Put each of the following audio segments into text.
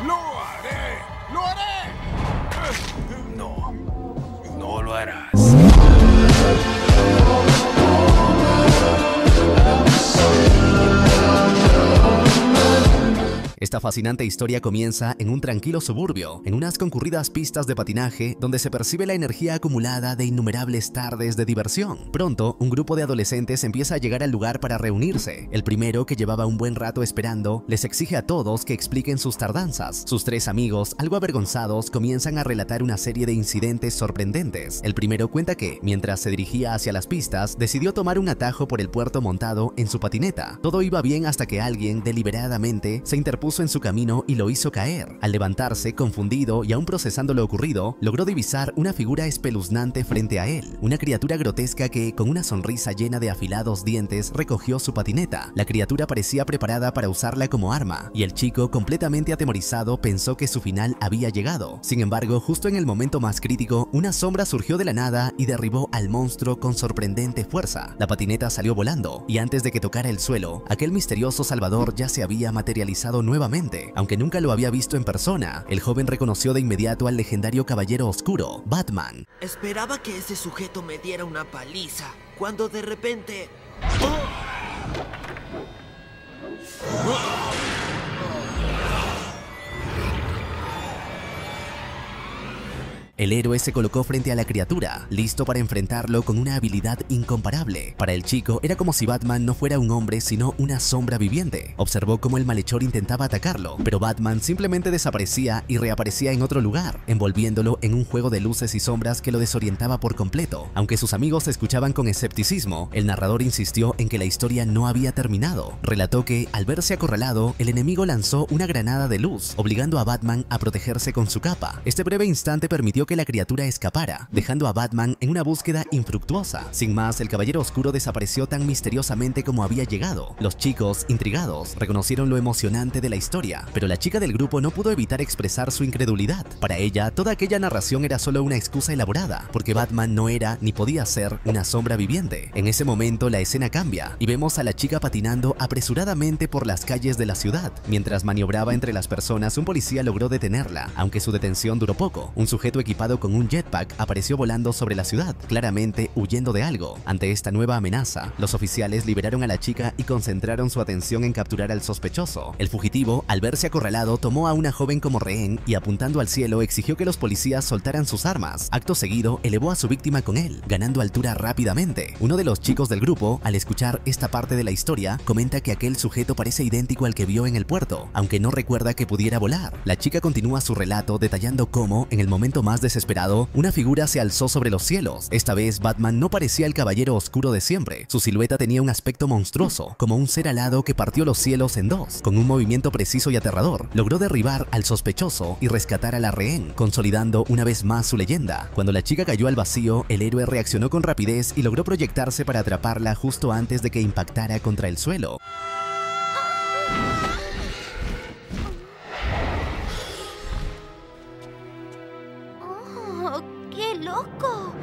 ¡Lo haré! ¡Lo haré! No, no lo harás. Esta fascinante historia comienza en un tranquilo suburbio, en unas concurridas pistas de patinaje donde se percibe la energía acumulada de innumerables tardes de diversión. Pronto, un grupo de adolescentes empieza a llegar al lugar para reunirse. El primero, que llevaba un buen rato esperando, les exige a todos que expliquen sus tardanzas. Sus tres amigos, algo avergonzados, comienzan a relatar una serie de incidentes sorprendentes. El primero cuenta que, mientras se dirigía hacia las pistas, decidió tomar un atajo por el puerto montado en su patineta. Todo iba bien hasta que alguien, deliberadamente, se interpuso en su camino y lo hizo caer. Al levantarse, confundido y aún procesando lo ocurrido, logró divisar una figura espeluznante frente a él. Una criatura grotesca que, con una sonrisa llena de afilados dientes, recogió su patineta. La criatura parecía preparada para usarla como arma, y el chico, completamente atemorizado, pensó que su final había llegado. Sin embargo, justo en el momento más crítico, una sombra surgió de la nada y derribó al monstruo con sorprendente fuerza. La patineta salió volando, y antes de que tocara el suelo, aquel misterioso salvador ya se había materializado nuevamente. Aunque nunca lo había visto en persona, el joven reconoció de inmediato al legendario caballero oscuro, Batman. Esperaba que ese sujeto me diera una paliza, cuando de repente... El héroe se colocó frente a la criatura, listo para enfrentarlo con una habilidad incomparable. Para el chico, era como si Batman no fuera un hombre, sino una sombra viviente. Observó cómo el malhechor intentaba atacarlo, pero Batman simplemente desaparecía y reaparecía en otro lugar, envolviéndolo en un juego de luces y sombras que lo desorientaba por completo. Aunque sus amigos escuchaban con escepticismo, el narrador insistió en que la historia no había terminado. Relató que, al verse acorralado, el enemigo lanzó una granada de luz, obligando a Batman a protegerse con su capa. Este breve instante permitió que la criatura escapara, dejando a Batman en una búsqueda infructuosa. Sin más, el caballero oscuro desapareció tan misteriosamente como había llegado. Los chicos, intrigados, reconocieron lo emocionante de la historia, pero la chica del grupo no pudo evitar expresar su incredulidad. Para ella, toda aquella narración era solo una excusa elaborada, porque Batman no era ni podía ser una sombra viviente. En ese momento, la escena cambia y vemos a la chica patinando apresuradamente por las calles de la ciudad. Mientras maniobraba entre las personas, un policía logró detenerla, aunque su detención duró poco. Un sujeto equipado con un jetpack apareció volando sobre la ciudad, claramente huyendo de algo. Ante esta nueva amenaza, los oficiales liberaron a la chica y concentraron su atención en capturar al sospechoso. El fugitivo, al verse acorralado, tomó a una joven como rehén y, apuntando al cielo, exigió que los policías soltaran sus armas. Acto seguido, elevó a su víctima con él, ganando altura rápidamente. Uno de los chicos del grupo, al escuchar esta parte de la historia, comenta que aquel sujeto parece idéntico al que vio en el puerto, aunque no recuerda que pudiera volar. La chica continúa su relato detallando cómo, en el momento más desesperado, una figura se alzó sobre los cielos. Esta vez, Batman no parecía el caballero oscuro de siempre. Su silueta tenía un aspecto monstruoso, como un ser alado que partió los cielos en dos. Con un movimiento preciso y aterrador, logró derribar al sospechoso y rescatar a la rehén, consolidando una vez más su leyenda. Cuando la chica cayó al vacío, el héroe reaccionó con rapidez y logró proyectarse para atraparla justo antes de que impactara contra el suelo. ¡Qué loco!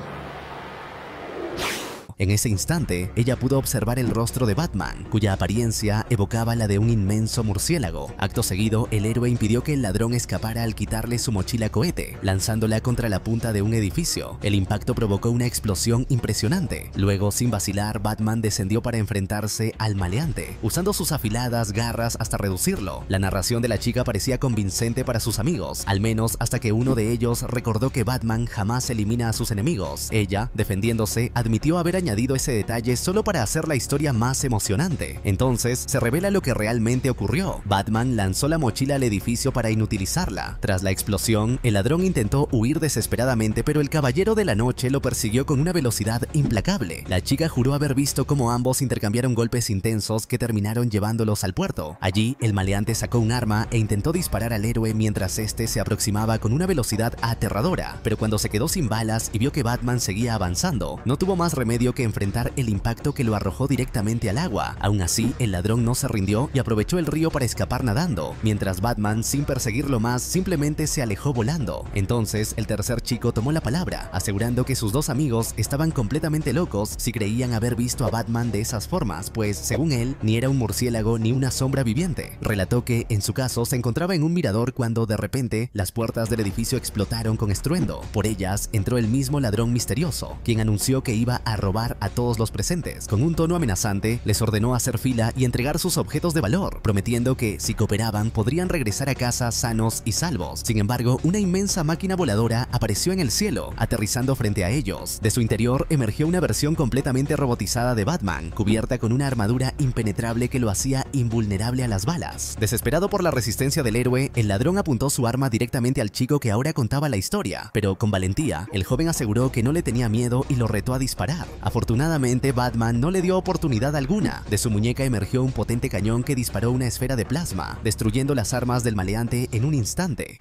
En ese instante, ella pudo observar el rostro de Batman, cuya apariencia evocaba la de un inmenso murciélago. Acto seguido, el héroe impidió que el ladrón escapara al quitarle su mochila cohete, lanzándola contra la punta de un edificio. El impacto provocó una explosión impresionante. Luego, sin vacilar, Batman descendió para enfrentarse al maleante, usando sus afiladas garras hasta reducirlo. La narración de la chica parecía convincente para sus amigos, al menos hasta que uno de ellos recordó que Batman jamás elimina a sus enemigos. Ella, defendiéndose, admitió haber añadido ese detalle solo para hacer la historia más emocionante. Entonces, se revela lo que realmente ocurrió. Batman lanzó la mochila al edificio para inutilizarla. Tras la explosión, el ladrón intentó huir desesperadamente, pero el caballero de la noche lo persiguió con una velocidad implacable. La chica juró haber visto cómo ambos intercambiaron golpes intensos que terminaron llevándolos al puerto. Allí, el maleante sacó un arma e intentó disparar al héroe mientras este se aproximaba con una velocidad aterradora, pero cuando se quedó sin balas y vio que Batman seguía avanzando, no tuvo más remedio teniendo que enfrentar el impacto que lo arrojó directamente al agua. Aún así, el ladrón no se rindió y aprovechó el río para escapar nadando, mientras Batman, sin perseguirlo más, simplemente se alejó volando. Entonces, el tercer chico tomó la palabra, asegurando que sus dos amigos estaban completamente locos si creían haber visto a Batman de esas formas, pues, según él, ni era un murciélago ni una sombra viviente. Relató que, en su caso, se encontraba en un mirador cuando, de repente, las puertas del edificio explotaron con estruendo. Por ellas, entró el mismo ladrón misterioso, quien anunció que iba a robar a todos los presentes. Con un tono amenazante, les ordenó hacer fila y entregar sus objetos de valor, prometiendo que, si cooperaban, podrían regresar a casa sanos y salvos. Sin embargo, una inmensa máquina voladora apareció en el cielo, aterrizando frente a ellos. De su interior emergió una versión completamente robotizada de Batman, cubierta con una armadura impenetrable que lo hacía invulnerable a las balas. Desesperado por la resistencia del héroe, el ladrón apuntó su arma directamente al chico que ahora contaba la historia, pero con valentía, el joven aseguró que no le tenía miedo y lo retó a disparar. Afortunadamente, Batman no le dio oportunidad alguna. De su muñeca emergió un potente cañón que disparó una esfera de plasma, destruyendo las armas del maleante en un instante.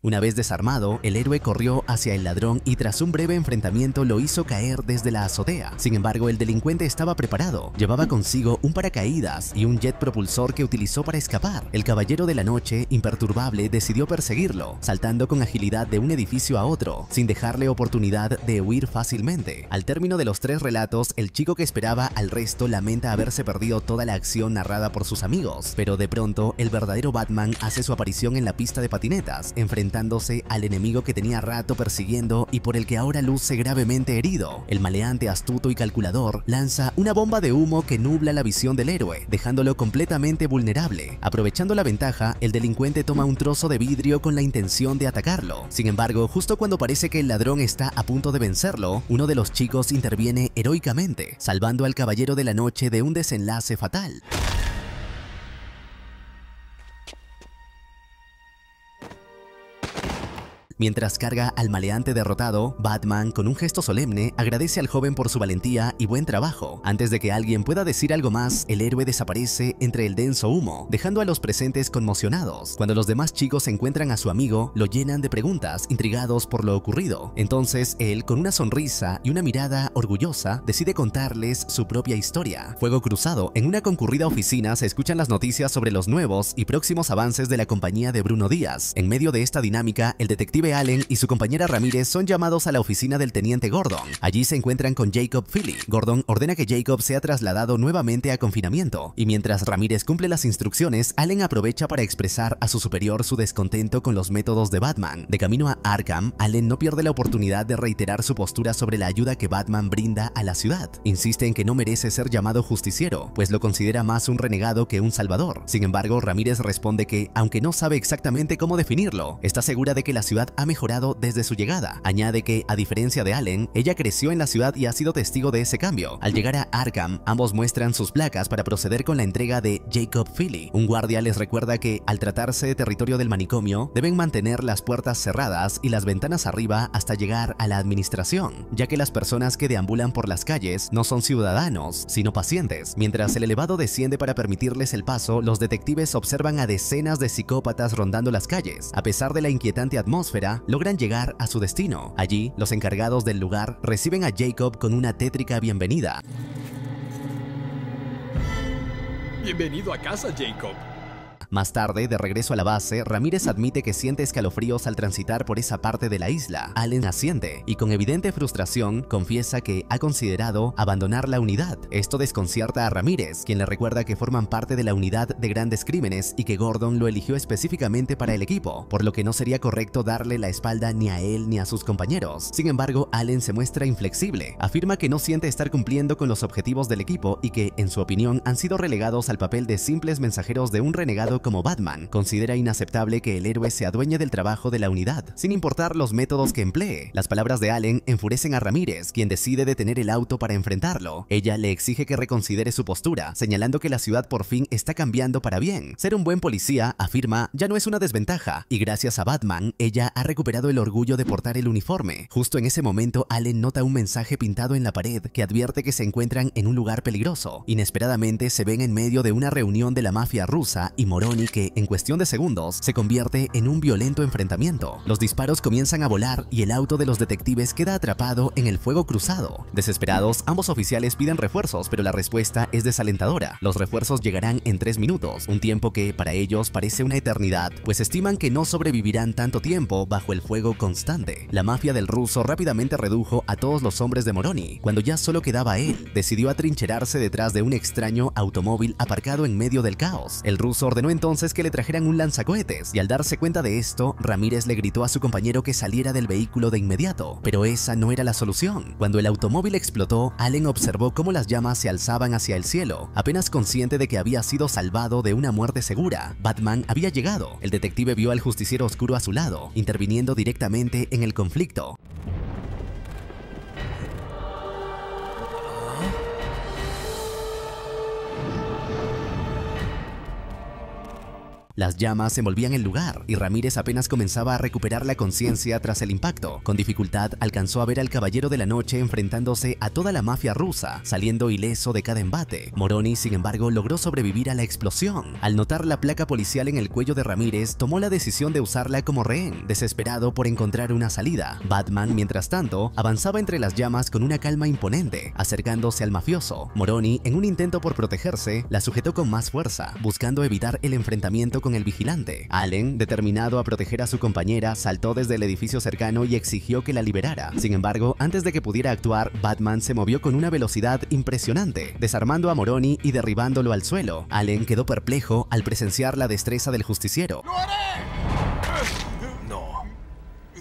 Una vez desarmado, el héroe corrió hacia el ladrón y tras un breve enfrentamiento lo hizo caer desde la azotea. Sin embargo, el delincuente estaba preparado. Llevaba consigo un paracaídas y un jet propulsor que utilizó para escapar. El caballero de la noche, imperturbable, decidió perseguirlo, saltando con agilidad de un edificio a otro, sin dejarle oportunidad de huir fácilmente. Al término de los 3 relatos, el chico que esperaba al resto lamenta haberse perdido toda la acción narrada por sus amigos, pero de pronto, el verdadero Batman hace su aparición en la pista de patinetas, enfrentándose al enemigo que tenía rato persiguiendo y por el que ahora luce gravemente herido. El maleante, astuto y calculador, lanza una bomba de humo que nubla la visión del héroe, dejándolo completamente vulnerable. Aprovechando la ventaja, el delincuente toma un trozo de vidrio con la intención de atacarlo. Sin embargo, justo cuando parece que el ladrón está a punto de vencerlo, uno de los chicos interviene heroicamente, salvando al caballero de la noche de un desenlace fatal. Mientras carga al maleante derrotado, Batman, con un gesto solemne, agradece al joven por su valentía y buen trabajo. Antes de que alguien pueda decir algo más, el héroe desaparece entre el denso humo, dejando a los presentes conmocionados. Cuando los demás chicos encuentran a su amigo, lo llenan de preguntas, intrigados por lo ocurrido. Entonces él, con una sonrisa y una mirada orgullosa, decide contarles su propia historia. Fuego cruzado. En una concurrida oficina se escuchan las noticias sobre los nuevos y próximos avances de la compañía de Bruno Díaz. En medio de esta dinámica, el detective Allen y su compañera Ramírez son llamados a la oficina del teniente Gordon. Allí se encuentran con Jacob Philly. Gordon ordena que Jacob sea trasladado nuevamente a confinamiento, y mientras Ramírez cumple las instrucciones, Allen aprovecha para expresar a su superior su descontento con los métodos de Batman. De camino a Arkham, Allen no pierde la oportunidad de reiterar su postura sobre la ayuda que Batman brinda a la ciudad. Insiste en que no merece ser llamado justiciero, pues lo considera más un renegado que un salvador. Sin embargo, Ramírez responde que, aunque no sabe exactamente cómo definirlo, está segura de que la ciudad ha mejorado desde su llegada. Añade que, a diferencia de Allen, ella creció en la ciudad y ha sido testigo de ese cambio. Al llegar a Arkham, ambos muestran sus placas para proceder con la entrega de Jacob Philly. Un guardia les recuerda que, al tratarse de territorio del manicomio, deben mantener las puertas cerradas y las ventanas arriba hasta llegar a la administración, ya que las personas que deambulan por las calles no son ciudadanos, sino pacientes. Mientras el elevado desciende para permitirles el paso, los detectives observan a decenas de psicópatas rondando las calles. A pesar de la inquietante atmósfera, logran llegar a su destino. Allí, los encargados del lugar reciben a Jacob con una tétrica bienvenida. Bienvenido a casa, Jacob. Más tarde, de regreso a la base, Ramírez admite que siente escalofríos al transitar por esa parte de la isla. Allen asiente y con evidente frustración confiesa que ha considerado abandonar la unidad. Esto desconcierta a Ramírez, quien le recuerda que forman parte de la unidad de grandes crímenes y que Gordon lo eligió específicamente para el equipo, por lo que no sería correcto darle la espalda ni a él ni a sus compañeros. Sin embargo, Allen se muestra inflexible. Afirma que no siente estar cumpliendo con los objetivos del equipo y que, en su opinión, han sido relegados al papel de simples mensajeros de un renegado como Batman. Considera inaceptable que el héroe se adueñe del trabajo de la unidad, sin importar los métodos que emplee. Las palabras de Allen enfurecen a Ramírez, quien decide detener el auto para enfrentarlo. Ella le exige que reconsidere su postura, señalando que la ciudad por fin está cambiando para bien. Ser un buen policía, afirma, ya no es una desventaja, y gracias a Batman, ella ha recuperado el orgullo de portar el uniforme. Justo en ese momento, Allen nota un mensaje pintado en la pared que advierte que se encuentran en un lugar peligroso. Inesperadamente se ven en medio de una reunión de la mafia rusa y moró Moroni que, en cuestión de segundos, se convierte en un violento enfrentamiento. Los disparos comienzan a volar y el auto de los detectives queda atrapado en el fuego cruzado. Desesperados, ambos oficiales piden refuerzos, pero la respuesta es desalentadora. Los refuerzos llegarán en 3 minutos, un tiempo que para ellos parece una eternidad, pues estiman que no sobrevivirán tanto tiempo bajo el fuego constante. La mafia del ruso rápidamente redujo a todos los hombres de Moroni. Cuando ya solo quedaba él, decidió atrincherarse detrás de un extraño automóvil aparcado en medio del caos. El ruso ordenó entonces que le trajeran un lanzacohetes, y al darse cuenta de esto, Ramírez le gritó a su compañero que saliera del vehículo de inmediato. Pero esa no era la solución. Cuando el automóvil explotó, Allen observó cómo las llamas se alzaban hacia el cielo. Apenas consciente de que había sido salvado de una muerte segura, Batman había llegado. El detective vio al justiciero oscuro a su lado, interviniendo directamente en el conflicto. Las llamas envolvían el lugar y Ramírez apenas comenzaba a recuperar la conciencia tras el impacto. Con dificultad alcanzó a ver al Caballero de la Noche enfrentándose a toda la mafia rusa, saliendo ileso de cada embate. Moroni, sin embargo, logró sobrevivir a la explosión. Al notar la placa policial en el cuello de Ramírez, tomó la decisión de usarla como rehén, desesperado por encontrar una salida. Batman, mientras tanto, avanzaba entre las llamas con una calma imponente, acercándose al mafioso. Moroni, en un intento por protegerse, la sujetó con más fuerza, buscando evitar el enfrentamiento con el vigilante. Allen, determinado a proteger a su compañera, saltó desde el edificio cercano y exigió que la liberara. Sin embargo, antes de que pudiera actuar, Batman se movió con una velocidad impresionante, desarmando a Moroni y derribándolo al suelo. Allen quedó perplejo al presenciar la destreza del justiciero. ¡Lo haré!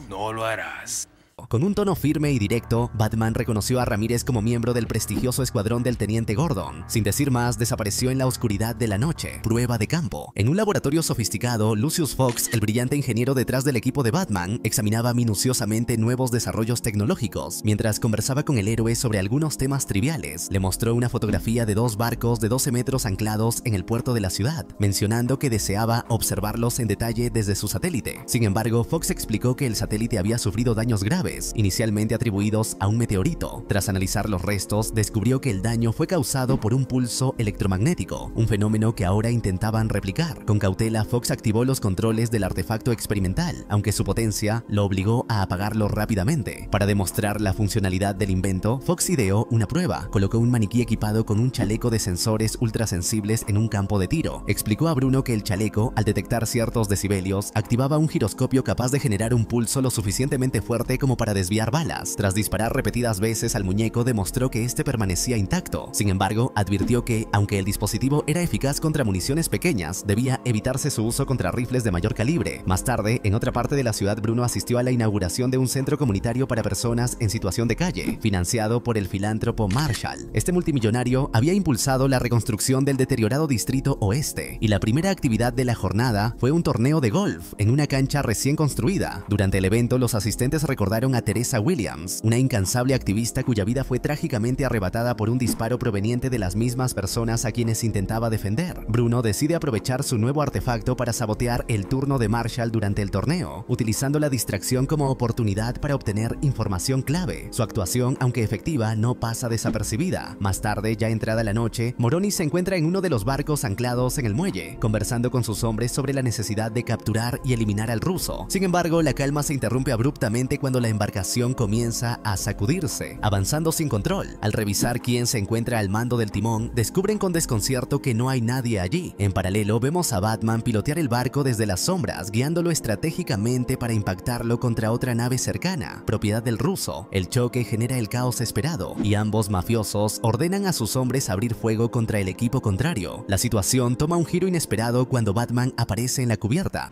No lo harás. Con un tono firme y directo, Batman reconoció a Ramírez como miembro del prestigioso escuadrón del Teniente Gordon. Sin decir más, desapareció en la oscuridad de la noche. Prueba de campo. En un laboratorio sofisticado, Lucius Fox, el brillante ingeniero detrás del equipo de Batman, examinaba minuciosamente nuevos desarrollos tecnológicos. Mientras conversaba con el héroe sobre algunos temas triviales, le mostró una fotografía de 2 barcos de 12 metros anclados en el puerto de la ciudad, mencionando que deseaba observarlos en detalle desde su satélite. Sin embargo, Fox explicó que el satélite había sufrido daños graves, inicialmente atribuidos a un meteorito. Tras analizar los restos, descubrió que el daño fue causado por un pulso electromagnético, un fenómeno que ahora intentaban replicar. Con cautela, Fox activó los controles del artefacto experimental, aunque su potencia lo obligó a apagarlo rápidamente. Para demostrar la funcionalidad del invento, Fox ideó una prueba. Colocó un maniquí equipado con un chaleco de sensores ultrasensibles en un campo de tiro. Explicó a Bruno que el chaleco, al detectar ciertos decibelios, activaba un giroscopio capaz de generar un pulso lo suficientemente fuerte como para desviar balas. Tras disparar repetidas veces al muñeco, demostró que este permanecía intacto. Sin embargo, advirtió que, aunque el dispositivo era eficaz contra municiones pequeñas, debía evitarse su uso contra rifles de mayor calibre. Más tarde, en otra parte de la ciudad, Bruno asistió a la inauguración de un centro comunitario para personas en situación de calle, financiado por el filántropo Marshall. Este multimillonario había impulsado la reconstrucción del deteriorado Distrito Oeste, y la primera actividad de la jornada fue un torneo de golf en una cancha recién construida. Durante el evento, los asistentes recordaron a Teresa Williams, una incansable activista cuya vida fue trágicamente arrebatada por un disparo proveniente de las mismas personas a quienes intentaba defender. Bruno decide aprovechar su nuevo artefacto para sabotear el turno de Marshall durante el torneo, utilizando la distracción como oportunidad para obtener información clave. Su actuación, aunque efectiva, no pasa desapercibida. Más tarde, ya entrada la noche, Moroni se encuentra en uno de los barcos anclados en el muelle, conversando con sus hombres sobre la necesidad de capturar y eliminar al ruso. Sin embargo, la calma se interrumpe abruptamente cuando la embarcación comienza a sacudirse, avanzando sin control. Al revisar quién se encuentra al mando del timón, descubren con desconcierto que no hay nadie allí. En paralelo, vemos a Batman pilotear el barco desde las sombras, guiándolo estratégicamente para impactarlo contra otra nave cercana, propiedad del ruso. El choque genera el caos esperado, y ambos mafiosos ordenan a sus hombres abrir fuego contra el equipo contrario. La situación toma un giro inesperado cuando Batman aparece en la cubierta.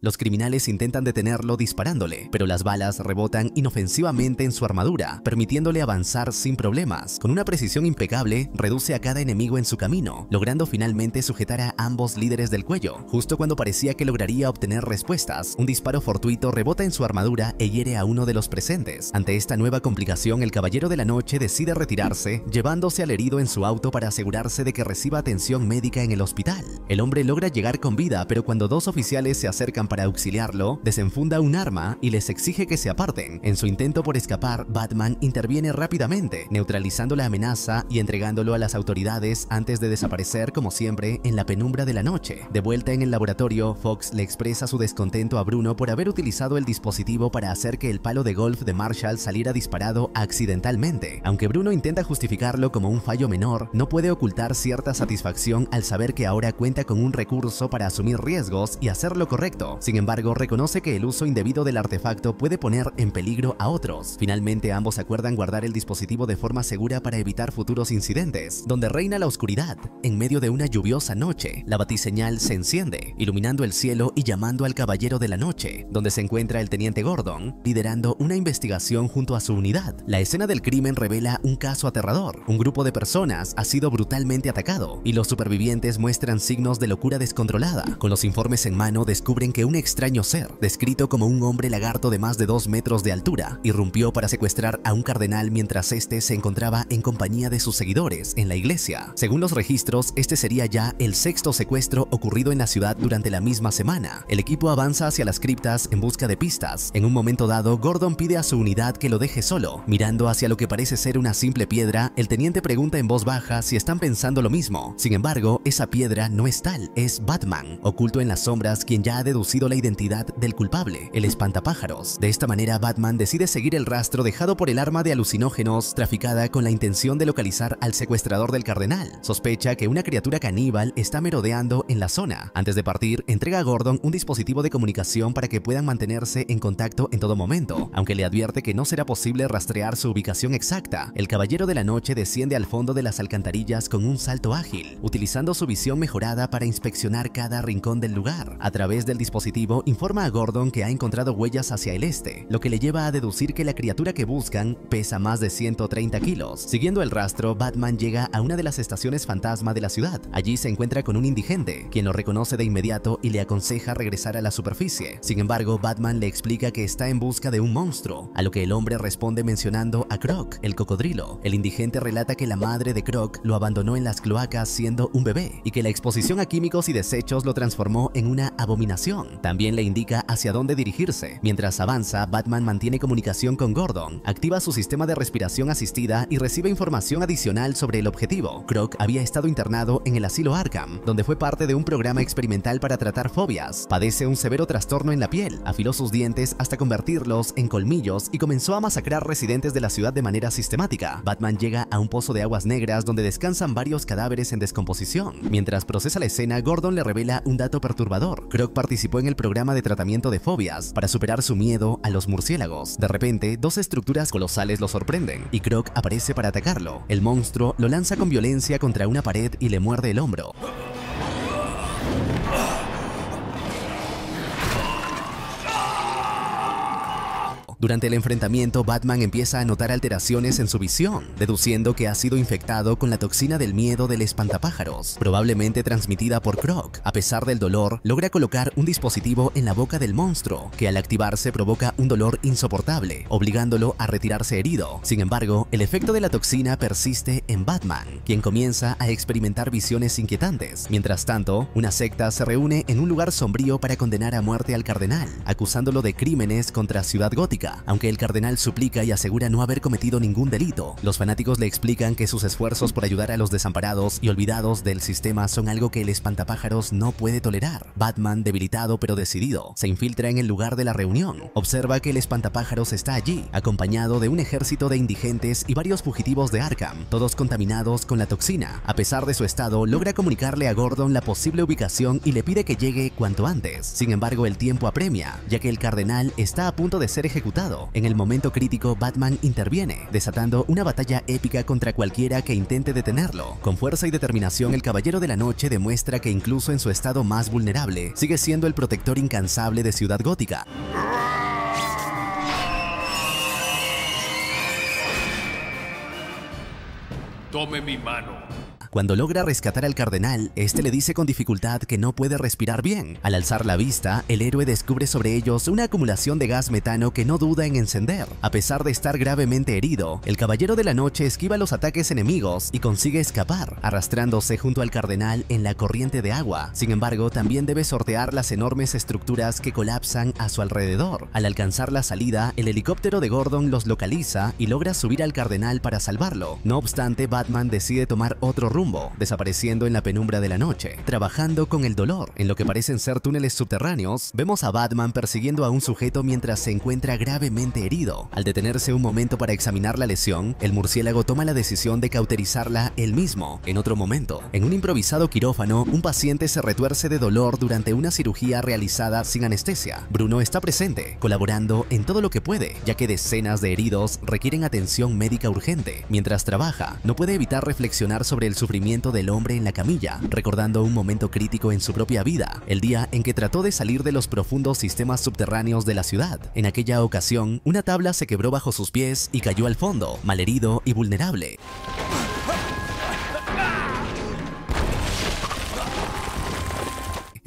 Los criminales intentan detenerlo disparándole, pero las balas rebotan inofensivamente en su armadura, permitiéndole avanzar sin problemas. Con una precisión impecable, reduce a cada enemigo en su camino, logrando finalmente sujetar a ambos líderes del cuello. Justo cuando parecía que lograría obtener respuestas, un disparo fortuito rebota en su armadura e hiere a uno de los presentes. Ante esta nueva complicación, el Caballero de la Noche decide retirarse, llevándose al herido en su auto para asegurarse de que reciba atención médica en el hospital. El hombre logra llegar con vida, pero cuando 2 oficiales se acercan para para auxiliarlo, desenfunda un arma y les exige que se aparten. En su intento por escapar, Batman interviene rápidamente, neutralizando la amenaza y entregándolo a las autoridades antes de desaparecer como siempre en la penumbra de la noche. De vuelta en el laboratorio, Fox le expresa su descontento a Bruno por haber utilizado el dispositivo para hacer que el palo de golf de Marshall saliera disparado accidentalmente. Aunque Bruno intenta justificarlo como un fallo menor, no puede ocultar cierta satisfacción al saber que ahora cuenta con un recurso para asumir riesgos y hacer lo correcto. Sin embargo, reconoce que el uso indebido del artefacto puede poner en peligro a otros. Finalmente, ambos acuerdan guardar el dispositivo de forma segura para evitar futuros incidentes. Donde reina la oscuridad, en medio de una lluviosa noche, la batiseñal se enciende, iluminando el cielo y llamando al Caballero de la Noche, donde se encuentra el Teniente Gordon, liderando una investigación junto a su unidad. La escena del crimen revela un caso aterrador. Un grupo de personas ha sido brutalmente atacado y los supervivientes muestran signos de locura descontrolada. Con los informes en mano, descubren que un extraño ser, descrito como un hombre lagarto de más de 2 metros de altura, irrumpió para secuestrar a un cardenal mientras este se encontraba en compañía de sus seguidores en la iglesia. Según los registros, este sería ya el 6º secuestro ocurrido en la ciudad durante la misma semana. El equipo avanza hacia las criptas en busca de pistas. En un momento dado, Gordon pide a su unidad que lo deje solo. Mirando hacia lo que parece ser una simple piedra, el teniente pregunta en voz baja si están pensando lo mismo. Sin embargo, esa piedra no es tal, es Batman, oculto en las sombras, quien ya ha deducido la identidad del culpable, el espantapájaros. De esta manera, Batman decide seguir el rastro dejado por el arma de alucinógenos traficada con la intención de localizar al secuestrador del cardenal. Sospecha que una criatura caníbal está merodeando en la zona. Antes de partir, entrega a Gordon un dispositivo de comunicación para que puedan mantenerse en contacto en todo momento, aunque le advierte que no será posible rastrear su ubicación exacta. El Caballero de la Noche desciende al fondo de las alcantarillas con un salto ágil, utilizando su visión mejorada para inspeccionar cada rincón del lugar. A través del dispositivo, informa a Gordon que ha encontrado huellas hacia el este, lo que le lleva a deducir que la criatura que buscan pesa más de 130 kilos. Siguiendo el rastro, Batman llega a una de las estaciones fantasma de la ciudad. Allí se encuentra con un indigente, quien lo reconoce de inmediato y le aconseja regresar a la superficie. Sin embargo, Batman le explica que está en busca de un monstruo, a lo que el hombre responde mencionando a Croc, el cocodrilo. El indigente relata que la madre de Croc lo abandonó en las cloacas siendo un bebé y que la exposición a químicos y desechos lo transformó en una abominación. También le indica hacia dónde dirigirse. Mientras avanza, Batman mantiene comunicación con Gordon, activa su sistema de respiración asistida y recibe información adicional sobre el objetivo. Croc había estado internado en el asilo Arkham, donde fue parte de un programa experimental para tratar fobias. Padece un severo trastorno en la piel, afiló sus dientes hasta convertirlos en colmillos y comenzó a masacrar residentes de la ciudad de manera sistemática. Batman llega a un pozo de aguas negras donde descansan varios cadáveres en descomposición. Mientras procesa la escena, Gordon le revela un dato perturbador. Croc participó en el programa de tratamiento de fobias para superar su miedo a los murciélagos. De repente, 2 estructuras colosales lo sorprenden y Croc aparece para atacarlo. El monstruo lo lanza con violencia contra una pared y le muerde el hombro. Durante el enfrentamiento, Batman empieza a notar alteraciones en su visión, deduciendo que ha sido infectado con la toxina del miedo del espantapájaros, probablemente transmitida por Croc. A pesar del dolor, logra colocar un dispositivo en la boca del monstruo, que al activarse provoca un dolor insoportable, obligándolo a retirarse herido. Sin embargo, el efecto de la toxina persiste en Batman, quien comienza a experimentar visiones inquietantes. Mientras tanto, una secta se reúne en un lugar sombrío para condenar a muerte al cardenal, acusándolo de crímenes contra Ciudad Gótica. Aunque el cardenal suplica y asegura no haber cometido ningún delito, los fanáticos le explican que sus esfuerzos por ayudar a los desamparados y olvidados del sistema son algo que el espantapájaros no puede tolerar. Batman, debilitado pero decidido, se infiltra en el lugar de la reunión. Observa que el espantapájaros está allí, acompañado de un ejército de indigentes y varios fugitivos de Arkham, todos contaminados con la toxina. A pesar de su estado, logra comunicarle a Gordon la posible ubicación y le pide que llegue cuanto antes. Sin embargo, el tiempo apremia, ya que el cardenal está a punto de ser ejecutado. En el momento crítico, Batman interviene, desatando una batalla épica contra cualquiera que intente detenerlo. Con fuerza y determinación, el Caballero de la Noche demuestra que incluso en su estado más vulnerable, sigue siendo el protector incansable de Ciudad Gótica. Tome mi mano. Cuando logra rescatar al cardenal, este le dice con dificultad que no puede respirar bien. Al alzar la vista, el héroe descubre sobre ellos una acumulación de gas metano que no duda en encender. A pesar de estar gravemente herido, el Caballero de la Noche esquiva los ataques enemigos y consigue escapar, arrastrándose junto al cardenal en la corriente de agua. Sin embargo, también debe sortear las enormes estructuras que colapsan a su alrededor. Al alcanzar la salida, el helicóptero de Gordon los localiza y logra subir al cardenal para salvarlo. No obstante, Batman decide tomar otro rumbo, desapareciendo en la penumbra de la noche, trabajando con el dolor. En lo que parecen ser túneles subterráneos, vemos a Batman persiguiendo a un sujeto mientras se encuentra gravemente herido. Al detenerse un momento para examinar la lesión, el murciélago toma la decisión de cauterizarla él mismo. En otro momento, en un improvisado quirófano, un paciente se retuerce de dolor durante una cirugía realizada sin anestesia. Bruno está presente, colaborando en todo lo que puede, ya que decenas de heridos requieren atención médica urgente. Mientras trabaja, no puede evitar reflexionar sobre el sufrimiento del hombre en la camilla, recordando un momento crítico en su propia vida, el día en que trató de salir de los profundos sistemas subterráneos de la ciudad. En aquella ocasión, una tabla se quebró bajo sus pies y cayó al fondo, malherido y vulnerable.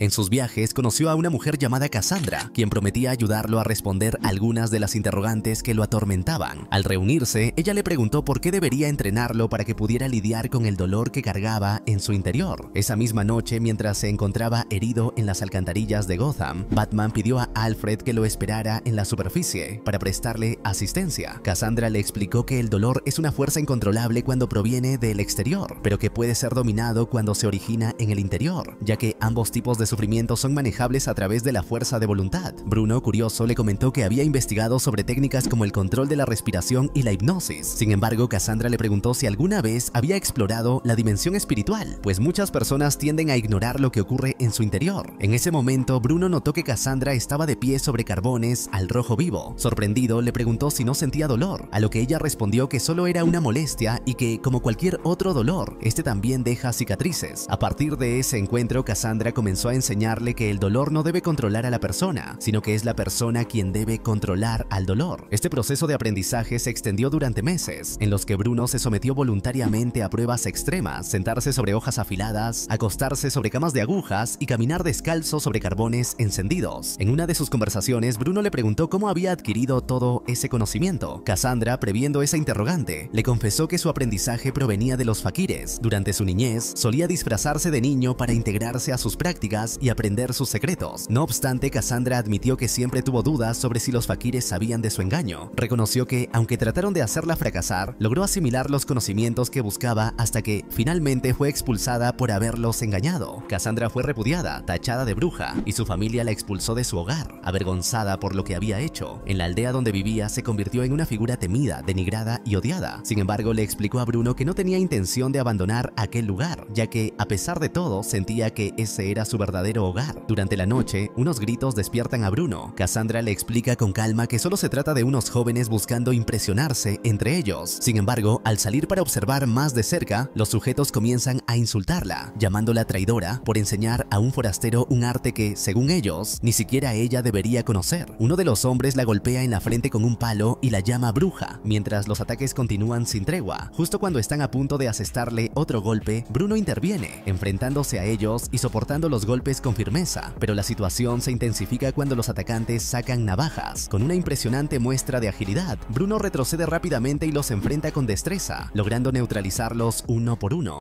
En sus viajes conoció a una mujer llamada Cassandra, quien prometía ayudarlo a responder algunas de las interrogantes que lo atormentaban. Al reunirse, ella le preguntó por qué debería entrenarlo para que pudiera lidiar con el dolor que cargaba en su interior. Esa misma noche, mientras se encontraba herido en las alcantarillas de Gotham, Batman pidió a Alfred que lo esperara en la superficie para prestarle asistencia. Cassandra le explicó que el dolor es una fuerza incontrolable cuando proviene del exterior, pero que puede ser dominado cuando se origina en el interior, ya que ambos tipos de sufrimiento son manejables a través de la fuerza de voluntad. Bruno, curioso, le comentó que había investigado sobre técnicas como el control de la respiración y la hipnosis. Sin embargo, Cassandra le preguntó si alguna vez había explorado la dimensión espiritual, pues muchas personas tienden a ignorar lo que ocurre en su interior. En ese momento, Bruno notó que Cassandra estaba de pie sobre carbones al rojo vivo. Sorprendido, le preguntó si no sentía dolor, a lo que ella respondió que solo era una molestia y que, como cualquier otro dolor, este también deja cicatrices. A partir de ese encuentro, Cassandra comenzó a enseñarle que el dolor no debe controlar a la persona, sino que es la persona quien debe controlar al dolor. Este proceso de aprendizaje se extendió durante meses, en los que Bruno se sometió voluntariamente a pruebas extremas: sentarse sobre hojas afiladas, acostarse sobre camas de agujas y caminar descalzo sobre carbones encendidos. En una de sus conversaciones, Bruno le preguntó cómo había adquirido todo ese conocimiento. Cassandra, previendo esa interrogante, le confesó que su aprendizaje provenía de los faquires. Durante su niñez, solía disfrazarse de niño para integrarse a sus prácticas y aprender sus secretos. No obstante, Cassandra admitió que siempre tuvo dudas sobre si los faquires sabían de su engaño. Reconoció que, aunque trataron de hacerla fracasar, logró asimilar los conocimientos que buscaba hasta que finalmente fue expulsada por haberlos engañado. Cassandra fue repudiada, tachada de bruja, y su familia la expulsó de su hogar, avergonzada por lo que había hecho. En la aldea donde vivía se convirtió en una figura temida, denigrada y odiada. Sin embargo, le explicó a Bruno que no tenía intención de abandonar aquel lugar, ya que, a pesar de todo, sentía que ese era su verdadero hogar. Durante la noche, unos gritos despiertan a Bruno. Cassandra le explica con calma que solo se trata de unos jóvenes buscando impresionarse entre ellos. Sin embargo, al salir para observar más de cerca, los sujetos comienzan a insultarla, llamándola traidora por enseñar a un forastero un arte que, según ellos, ni siquiera ella debería conocer. Uno de los hombres la golpea en la frente con un palo y la llama bruja, mientras los ataques continúan sin tregua. Justo cuando están a punto de asestarle otro golpe, Bruno interviene, enfrentándose a ellos y soportando los golpes con firmeza, pero la situación se intensifica cuando los atacantes sacan navajas. Con una impresionante muestra de agilidad, Bruno retrocede rápidamente y los enfrenta con destreza, logrando neutralizarlos uno por uno.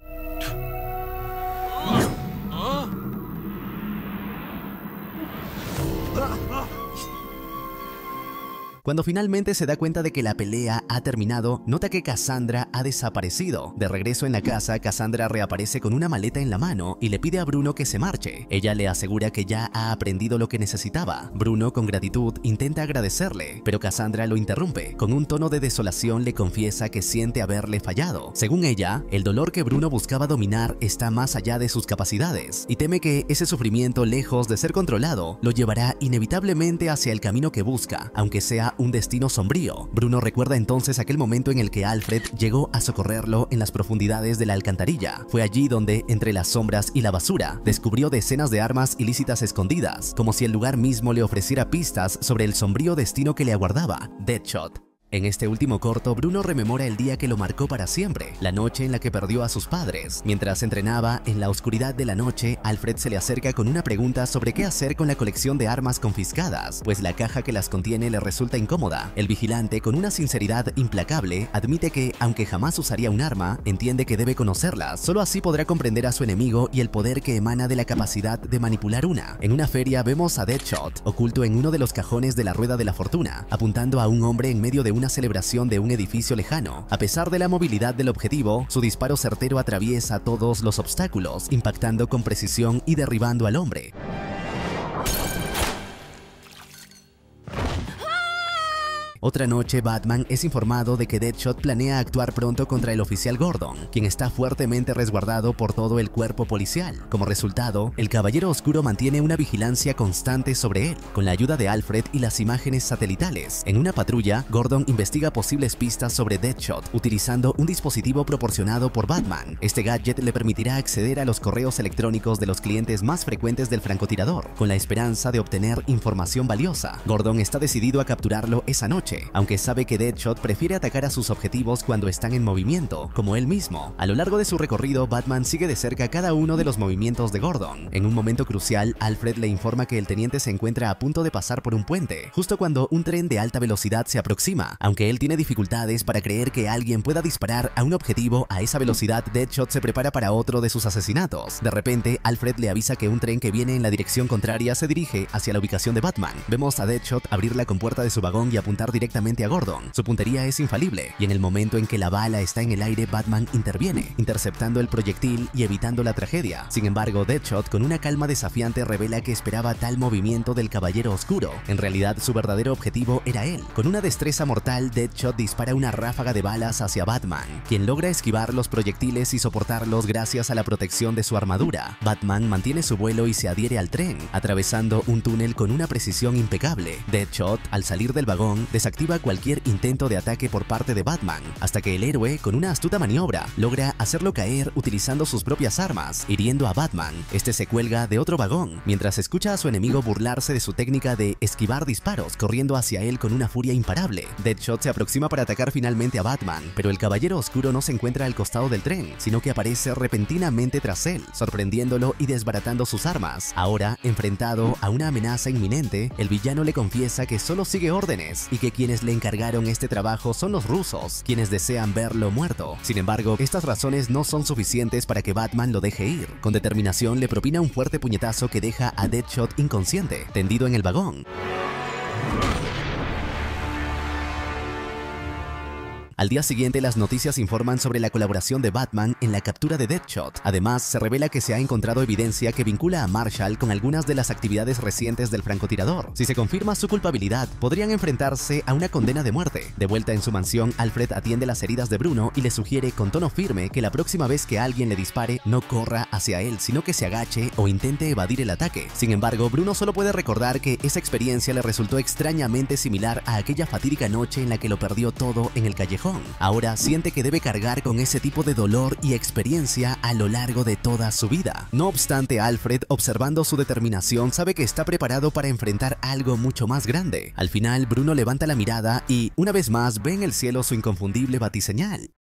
Cuando finalmente se da cuenta de que la pelea ha terminado, nota que Cassandra ha desaparecido. De regreso en la casa, Cassandra reaparece con una maleta en la mano y le pide a Bruno que se marche. Ella le asegura que ya ha aprendido lo que necesitaba. Bruno, con gratitud, intenta agradecerle, pero Cassandra lo interrumpe. Con un tono de desolación le confiesa que siente haberle fallado. Según ella, el dolor que Bruno buscaba dominar está más allá de sus capacidades y teme que ese sufrimiento, lejos de ser controlado, lo llevará inevitablemente hacia el camino que busca, aunque sea un destino sombrío. Bruno recuerda entonces aquel momento en el que Alfred llegó a socorrerlo en las profundidades de la alcantarilla. Fue allí donde, entre las sombras y la basura, descubrió decenas de armas ilícitas escondidas, como si el lugar mismo le ofreciera pistas sobre el sombrío destino que le aguardaba. Deadshot. En este último corto, Bruno rememora el día que lo marcó para siempre, la noche en la que perdió a sus padres. Mientras entrenaba, en la oscuridad de la noche, Alfred se le acerca con una pregunta sobre qué hacer con la colección de armas confiscadas, pues la caja que las contiene le resulta incómoda. El vigilante, con una sinceridad implacable, admite que, aunque jamás usaría un arma, entiende que debe conocerlas. Solo así podrá comprender a su enemigo y el poder que emana de la capacidad de manipular una. En una feria vemos a Deadshot, oculto en uno de los cajones de la Rueda de la Fortuna, apuntando a un hombre en medio de una celebración de un edificio lejano. A pesar de la movilidad del objetivo, su disparo certero atraviesa todos los obstáculos, impactando con precisión y derribando al hombre. Otra noche, Batman es informado de que Deadshot planea actuar pronto contra el oficial Gordon, quien está fuertemente resguardado por todo el cuerpo policial. Como resultado, el Caballero Oscuro mantiene una vigilancia constante sobre él, con la ayuda de Alfred y las imágenes satelitales. En una patrulla, Gordon investiga posibles pistas sobre Deadshot, utilizando un dispositivo proporcionado por Batman. Este gadget le permitirá acceder a los correos electrónicos de los clientes más frecuentes del francotirador, con la esperanza de obtener información valiosa. Gordon está decidido a capturarlo esa noche, aunque sabe que Deadshot prefiere atacar a sus objetivos cuando están en movimiento, como él mismo. A lo largo de su recorrido, Batman sigue de cerca cada uno de los movimientos de Gordon. En un momento crucial, Alfred le informa que el teniente se encuentra a punto de pasar por un puente, justo cuando un tren de alta velocidad se aproxima. Aunque él tiene dificultades para creer que alguien pueda disparar a un objetivo a esa velocidad, Deadshot se prepara para otro de sus asesinatos. De repente, Alfred le avisa que un tren que viene en la dirección contraria se dirige hacia la ubicación de Batman. Vemos a Deadshot abrir la compuerta de su vagón y apuntar directamente a Gordon. Su puntería es infalible, y en el momento en que la bala está en el aire, Batman interviene, interceptando el proyectil y evitando la tragedia. Sin embargo, Deadshot, con una calma desafiante, revela que esperaba tal movimiento del Caballero Oscuro. En realidad, su verdadero objetivo era él. Con una destreza mortal, Deadshot dispara una ráfaga de balas hacia Batman, quien logra esquivar los proyectiles y soportarlos gracias a la protección de su armadura. Batman mantiene su vuelo y se adhiere al tren, atravesando un túnel con una precisión impecable. Deadshot, al salir del vagón, desactiva cualquier intento de ataque por parte de Batman, hasta que el héroe, con una astuta maniobra, logra hacerlo caer utilizando sus propias armas, hiriendo a Batman. Este se cuelga de otro vagón, mientras escucha a su enemigo burlarse de su técnica de esquivar disparos, corriendo hacia él con una furia imparable. Deadshot se aproxima para atacar finalmente a Batman, pero el Caballero Oscuro no se encuentra al costado del tren, sino que aparece repentinamente tras él, sorprendiéndolo y desbaratando sus armas. Ahora, enfrentado a una amenaza inminente, el villano le confiesa que solo sigue órdenes y que quienes le encargaron este trabajo son los rusos, quienes desean verlo muerto. Sin embargo, estas razones no son suficientes para que Batman lo deje ir. Con determinación le propina un fuerte puñetazo que deja a Deadshot inconsciente, tendido en el vagón. Al día siguiente, las noticias informan sobre la colaboración de Batman en la captura de Deadshot. Además, se revela que se ha encontrado evidencia que vincula a Marshall con algunas de las actividades recientes del francotirador. Si se confirma su culpabilidad, podrían enfrentarse a una condena de muerte. De vuelta en su mansión, Alfred atiende las heridas de Bruno y le sugiere con tono firme que la próxima vez que alguien le dispare, no corra hacia él, sino que se agache o intente evadir el ataque. Sin embargo, Bruno solo puede recordar que esa experiencia le resultó extrañamente similar a aquella fatídica noche en la que lo perdió todo en el callejón. Ahora siente que debe cargar con ese tipo de dolor y experiencia a lo largo de toda su vida. No obstante, Alfred, observando su determinación, sabe que está preparado para enfrentar algo mucho más grande. Al final, Bruno levanta la mirada y, una vez más, ve en el cielo su inconfundible batiseñal.